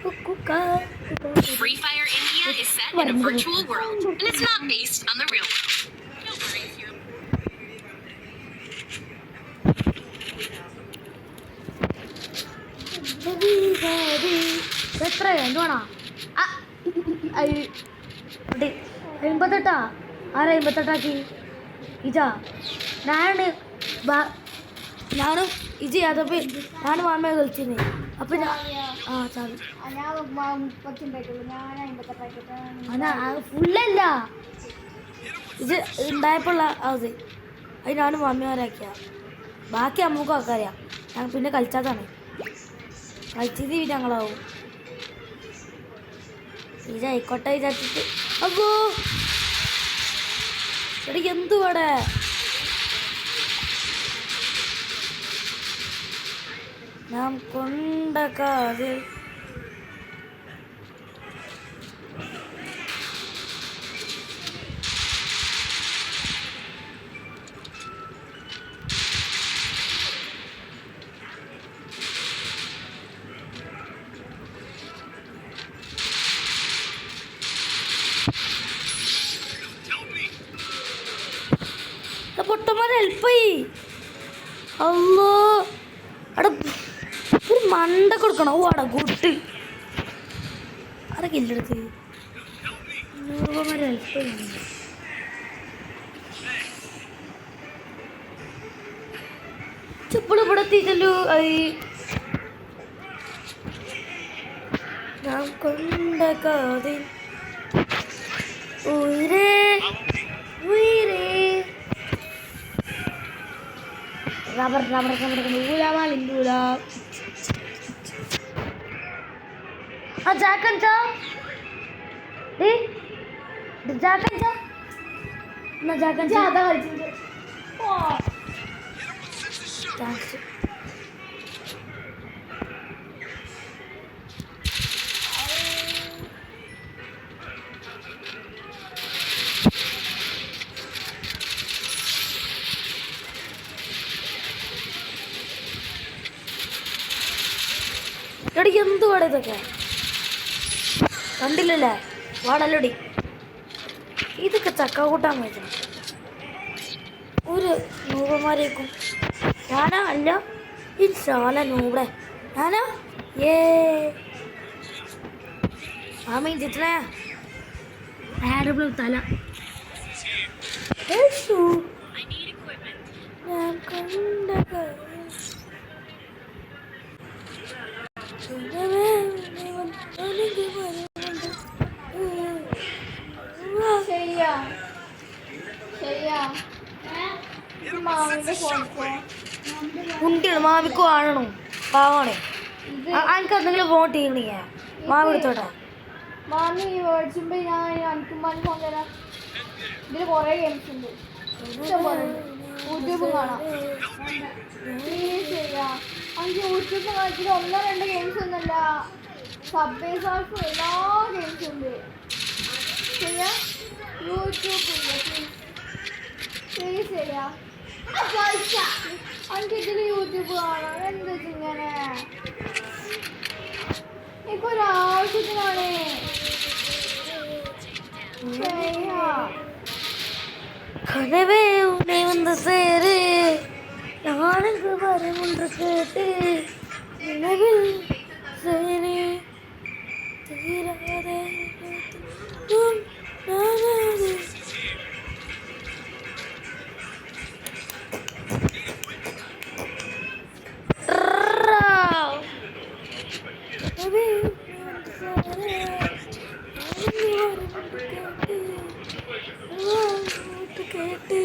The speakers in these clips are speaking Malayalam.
Free Fire India is set in a virtual world, and it's not based on the real world. Don't worry if you... എൺപത്തെട്ടാ ആരാ എൺപത്തെട്ടാക്കി ഇജാ ഞാനും ഇജ അതപ്പോ ഞാനും മാമയെ കളിച്ചിരുന്നേ അപ്പൊ ഫുള്ളല്ല ഇത് ഉണ്ടായപ്പോഴുള്ള അത് അത് ഞാനും മാമിമാരാക്കിയ ബാക്കി അമ്മക്കും ആൾക്കാരെയാ ഞാൻ പിന്നെ കളിച്ചാതാണ് കളിച്ചത് ഞങ്ങളാവും ഇതായിക്കോട്ടെ വിചാരിച്ചിട്ട് അപ്പോ എടി എന്തുവാടെ നാം കൊണ്ടക്കാതെ പൊട്ടന്മാരെ ഹെൽപ്പ് ചെയ്യ് അല്ലോ അവിടെ ഒരു മണ്ട കൊടുക്കണം ഓ അട കൂട്ട് അതൊക്കെ ഇല്ലെടുത്ത് പൊട്ടന്മാരെ ഹെൽപ്പ് ചെയ്യുന്നു ചുപ്പിള് ഇവിടെ എത്തിച്ചല്ലോ ഞാൻ കൊണ്ടക്കാതെ ഉയരേ ഉയരേ rubber ula lindula jakan cha jakan cha na jakan cha ada kalichinde oh thanks എടി എന്തുവാടെ ഇതൊക്കെ കണ്ടില്ലല്ലേ വാടല്ലടി ഇതൊക്കെ ചക്ക കൂട്ടാൻ വെക്കണം ഒരു നൂപന്മാരേക്കും ഞാനാ അല്ല ഈ ശാല നൂടെ ഞാനാ ആമീൻ ചിത്രേ ആരബ്ലൂ തല ഞാൻ കണ്ട കുണ്ടിയാണ് മാവിക്ക് വാഴണോ പാവാണേ എനിക്ക് എന്തെങ്കിലും വോട്ട് ചെയ്യണേ മാവ് എടുത്തോട്ടെ മാമി മേടിച്ചുമ്പോ ഞാൻ അനക്കുമ്മാനും ഫോൺ തരാം ഇതിൽ കുറേ ഗെയിംസ് ഉണ്ട് യൂട്യൂബ് കാണാം ശരിയാ എനിക്ക് യൂട്യൂബ് കാണിച്ചിട്ട് 1-2 ഗെയിംസ് ഒന്നുമല്ല സബ്വേ സർഫ് എല്ലാ ഗെയിംസും ഉണ്ട് ശരിയാ യൂട്യൂബ് ശരി ശരിയാ എനിക്ക് ഇതിൽ യൂട്യൂബ് കാണാം എന്താ ഇങ്ങനെ ഇപ്പൊ ഒരാവശ്യത്തിനാണ് கனவே உன்னை வந்து சேரு நானுக்கு வரும் ஒன்று கேட்டு நினைவில் சேரு தீராதே நானாது കേട്ട്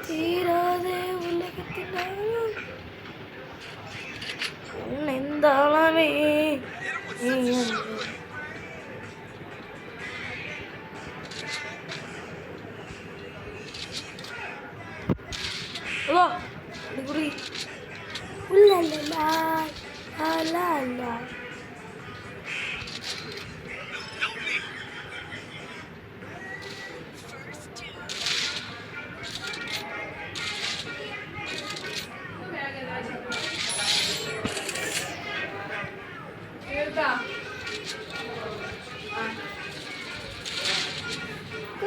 തീരാതെ ഉലകത്തിനാലും എന്താളമേ ഹലോ കുറി ഉല്ലല്ല അല്ല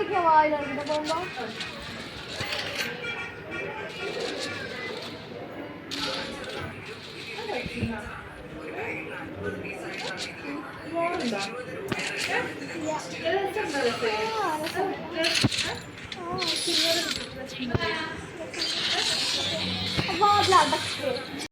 എന്തൊക്കെയാ വായിലെടുക്കുന്നത് പോകുമ്പോ? അപ്പൊ അതിലടക്ക്